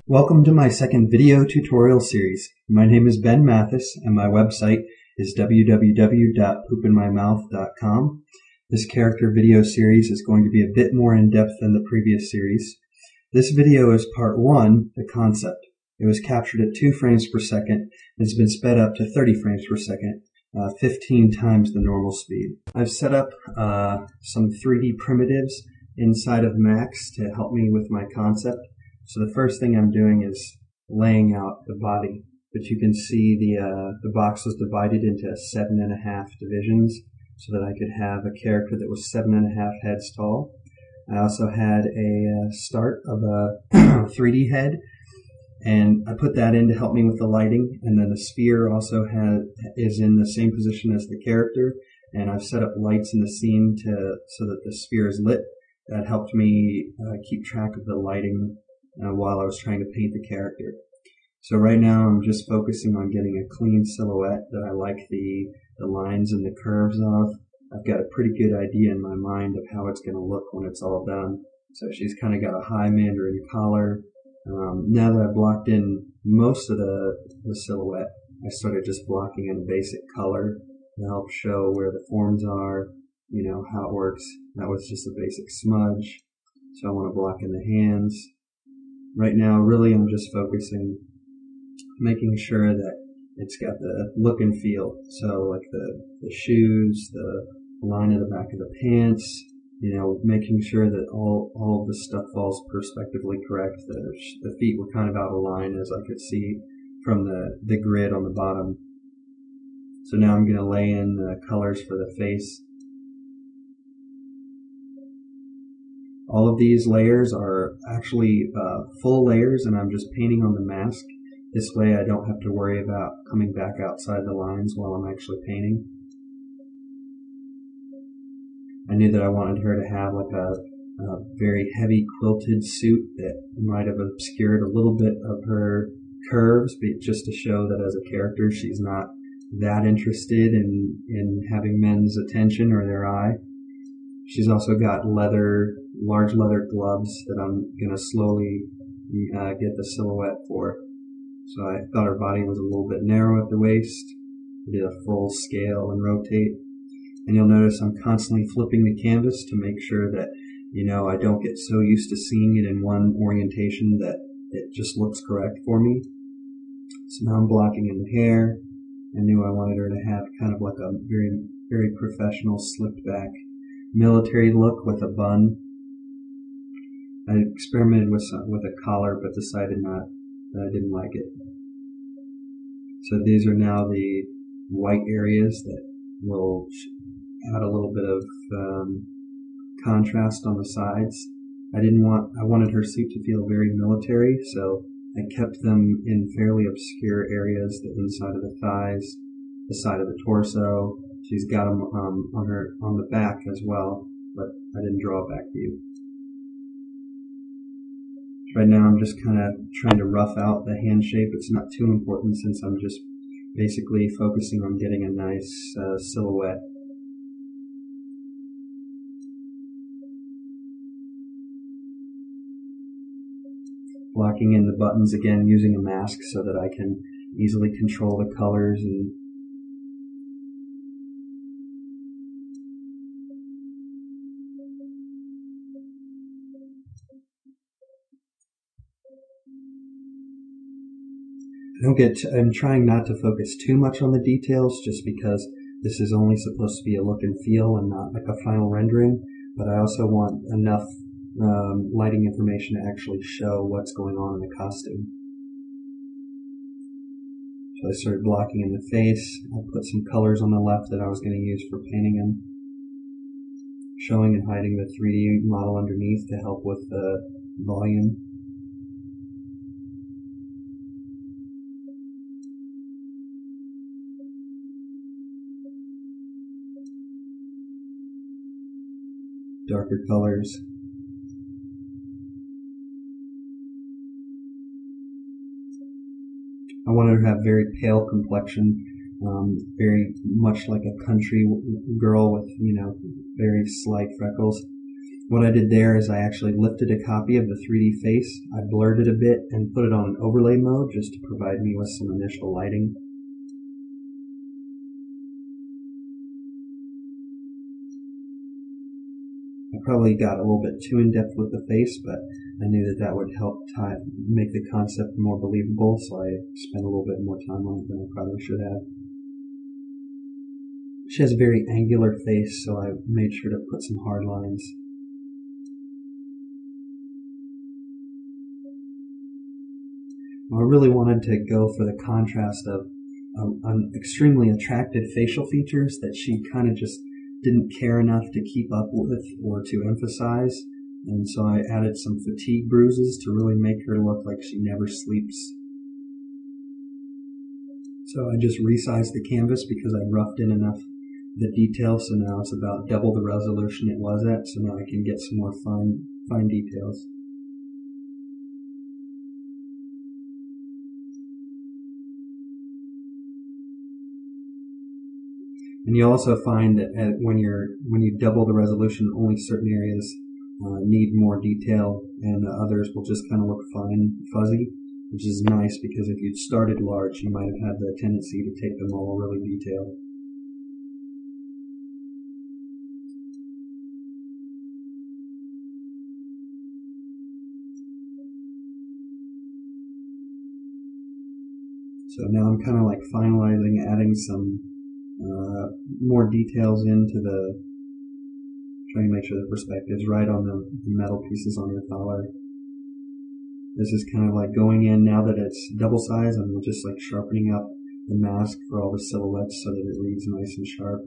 Welcome to my second video tutorial series. My name is Ben Mathis and my website is www.poopinmymouth.com. This character video series is going to be a bit more in-depth than the previous series. This video is part 1, the concept. It was captured at 2 frames per second and has been sped up to 30 frames per second, 15 times the normal speed. I've set up some 3D primitives inside of Max to help me with my concept. So the first thing I'm doing is laying out the body, but you can see the box was divided into 7.5 divisions so that I could have a character that was 7.5 heads tall. I also had a start of a 3D head, and I put that in to help me with the lighting, and then the sphere also is in the same position as the character, and I've set up lights in the scene so that the sphere is lit. That helped me keep track of the lighting while I was trying to paint the character. So right now I'm just focusing on getting a clean silhouette that I like the lines and the curves of. I've got a pretty good idea in my mind of how it's going to look when it's all done. So she's kind of got a high mandarin collar. Now that I've blocked in most of the silhouette, I started just blocking in a basic color to help show where the forms are, how it works. That was just a basic smudge. So I want to block in the hands. Right now, really, I'm just focusing, making sure that it's got the look and feel. So, like the shoes, the line of the back of the pants, making sure that all of the stuff falls perspectively correct. The feet were kind of out of line, as I could see from the grid on the bottom. So now I'm going to lay in the colors for the face. All of these layers are actually full layers, and I'm just painting on the mask. This way I don't have to worry about coming back outside the lines while I'm actually painting. I knew that I wanted her to have like a very heavy quilted suit that might have obscured a little bit of her curves, but just to show that as a character she's not that interested in having men's attention or their eye. She's also got large leather gloves that I'm going to slowly get the silhouette for. So I thought her body was a little bit narrow at the waist. I did a full scale and rotate. And you'll notice I'm constantly flipping the canvas to make sure that, I don't get so used to seeing it in one orientation that it just looks correct for me. So now I'm blocking in the hair. I knew I wanted her to have kind of like a very, very professional slicked back military look with a bun. I experimented with a collar, but decided that I didn't like it. So these are now the white areas that will add a little bit of contrast on the sides. I wanted her suit to feel very military, so I kept them in fairly obscure areas, the inside of the thighs, the side of the torso. She's got them on the back as well, but I didn't draw a back view. Right now I'm just kind of trying to rough out the hand shape. It's not too important since I'm just basically focusing on getting a nice silhouette. Blocking in the buttons again using a mask so that I can easily control the colors and I'm trying not to focus too much on the details just because this is only supposed to be a look and feel and not like a final rendering, but I also want enough lighting information to actually show what's going on in the costume. So I started blocking in the face. I put some colors on the left that I was going to use for painting in, showing and hiding the 3D model underneath to help with the volume. Darker colors. I wanted her to have very pale complexion, very much like a country girl with, very slight freckles. What I did there is I actually lifted a copy of the 3D face, I blurred it a bit, and put it on overlay mode just to provide me with some initial lighting. I probably got a little bit too in-depth with the face, but I knew that that would help make the concept more believable, so I spent a little bit more time on it than I probably should have. She has a very angular face, so I made sure to put some hard lines. I really wanted to go for the contrast of extremely attractive facial features that she kind of just didn't care enough to keep up with or to emphasize, and so I added some fatigue bruises to really make her look like she never sleeps. So I just resized the canvas because I roughed in enough the detail, so now it's about double the resolution it was at, so now I can get some more fine details. And you also find that when you double the resolution, only certain areas need more detail, and others will just kind of look fine, fuzzy, which is nice because if you'd started large, you might have had the tendency to take them all really detailed. So now I'm kind of like finalizing, adding some more details into trying to make sure the perspective's right on the metal pieces on your collar. This is kind of like going in, now that it's double size, and we're just like sharpening up the mask for all the silhouettes so that it reads nice and sharp.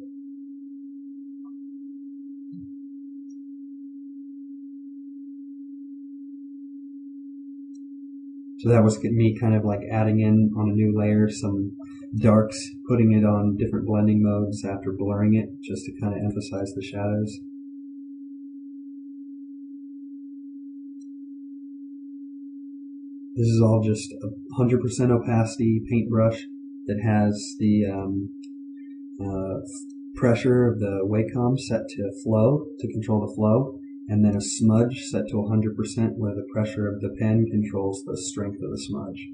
So that was me kind of like adding in on a new layer some darks, putting it on different blending modes after blurring it, just to kind of emphasize the shadows. This is all just a 100% opacity paintbrush that has the pressure of the Wacom set to flow, to control the flow, and then a smudge set to 100% where the pressure of the pen controls the strength of the smudge.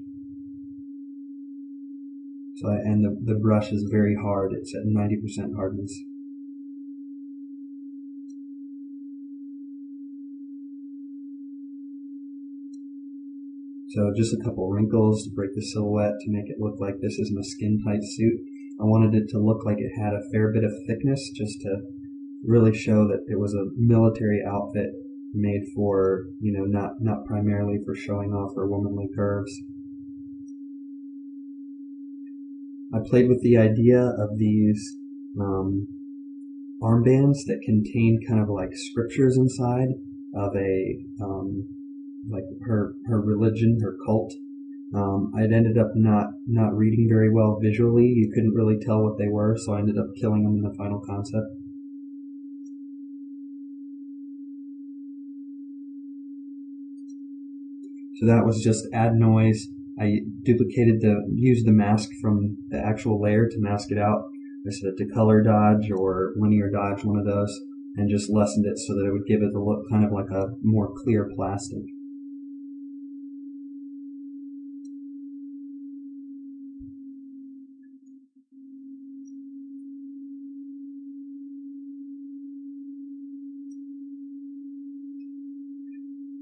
So and the brush is very hard, it's at 90% hardness. So just a couple wrinkles to break the silhouette to make it look like this isn't a skin-tight suit. I wanted it to look like it had a fair bit of thickness just to really show that it was a military outfit made for, not primarily for showing off her womanly curves. I played with the idea of these armbands that contain kind of like scriptures inside of like her religion, her cult. I'd ended up not reading very well visually. You couldn't really tell what they were, so I ended up killing them in the final concept. So that was just add noise. I used the mask from the actual layer to mask it out. I set it to color dodge or linear dodge, one of those, and just lessened it so that it would give it the look kind of like a more clear plastic.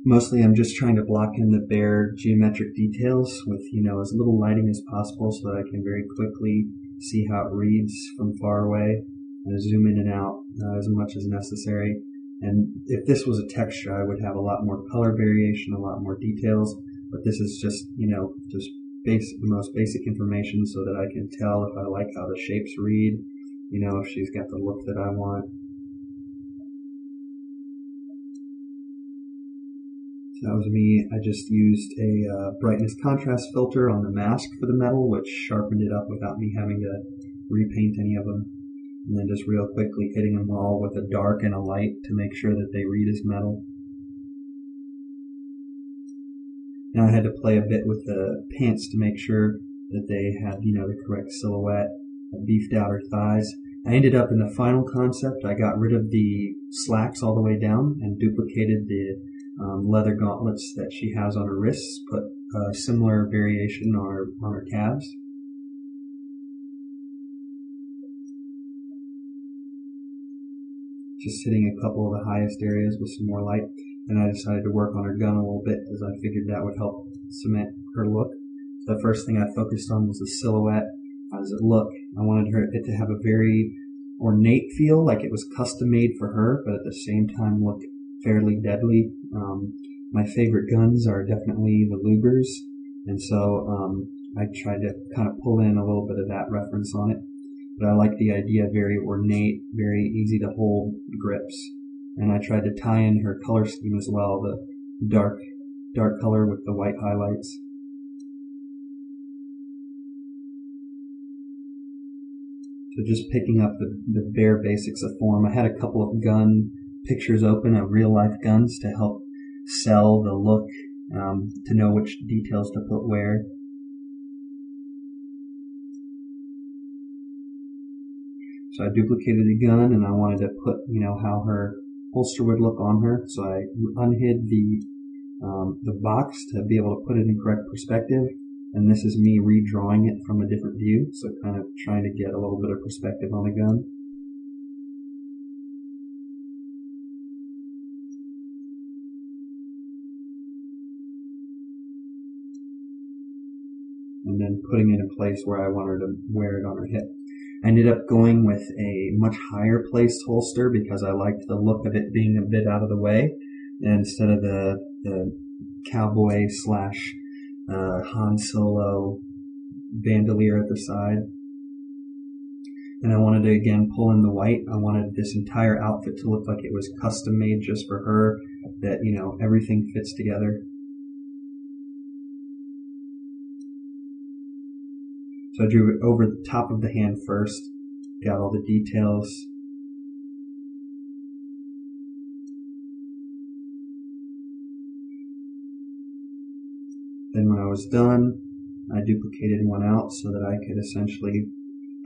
Mostly I'm just trying to block in the bare geometric details with, as little lighting as possible so that I can very quickly see how it reads from far away and zoom in and out as much as necessary. And if this was a texture, I would have a lot more color variation, a lot more details, but this is just, just the most basic information so that I can tell if I like how the shapes read, if she's got the look that I want. So that was me. I just used a brightness contrast filter on the mask for the metal, which sharpened it up without me having to repaint any of them. And then just real quickly hitting them all with a dark and a light to make sure that they read as metal. Now I had to play a bit with the pants to make sure that they had, the correct silhouette, beefed out her thighs. I ended up in the final concept. I got rid of the slacks all the way down and duplicated the leather gauntlets that she has on her wrists, put a similar variation on her calves. Just hitting a couple of the highest areas with some more light. And I decided to work on her gun a little bit as I figured that would help cement her look. The first thing I focused on was the silhouette. How does it look? I wanted it to have a very ornate feel, like it was custom made for her, but at the same time look fairly deadly. My favorite guns are definitely the Lugers, and so I tried to kind of pull in a little bit of that reference on it. But I like the idea of very ornate, very easy to hold grips. And I tried to tie in her color scheme as well, the dark color with the white highlights. So just picking up the bare basics of form. I had a couple of gun pictures open of real life guns to help sell the look, to know which details to put where. So I duplicated the gun and I wanted to put, how her holster would look on her. So I unhid the box to be able to put it in correct perspective. And this is me redrawing it from a different view. So kind of trying to get a little bit of perspective on the gun. And then putting it in place where I want her to wear it on her hip. I ended up going with a much higher placed holster because I liked the look of it being a bit out of the way, instead of the cowboy / Han Solo bandolier at the side. And I wanted to again pull in the white. I wanted this entire outfit to look like it was custom made just for her, that everything fits together. So I drew it over the top of the hand first, got all the details. Then when I was done, I duplicated one out so that I could essentially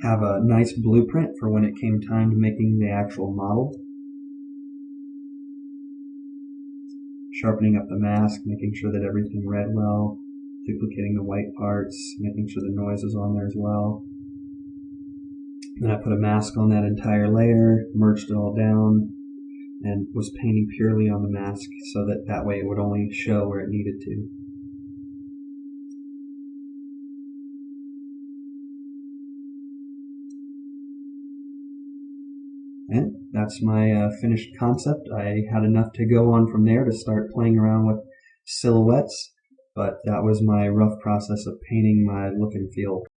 have a nice blueprint for when it came time to making the actual model. Sharpening up the mask, making sure that everything read well. Duplicating the white parts, making sure the noise is on there as well. Then I put a mask on that entire layer, merged it all down, and was painting purely on the mask so that way it would only show where it needed to. And that's my finished concept. I had enough to go on from there to start playing around with silhouettes. But that was my rough process of painting my look and feel.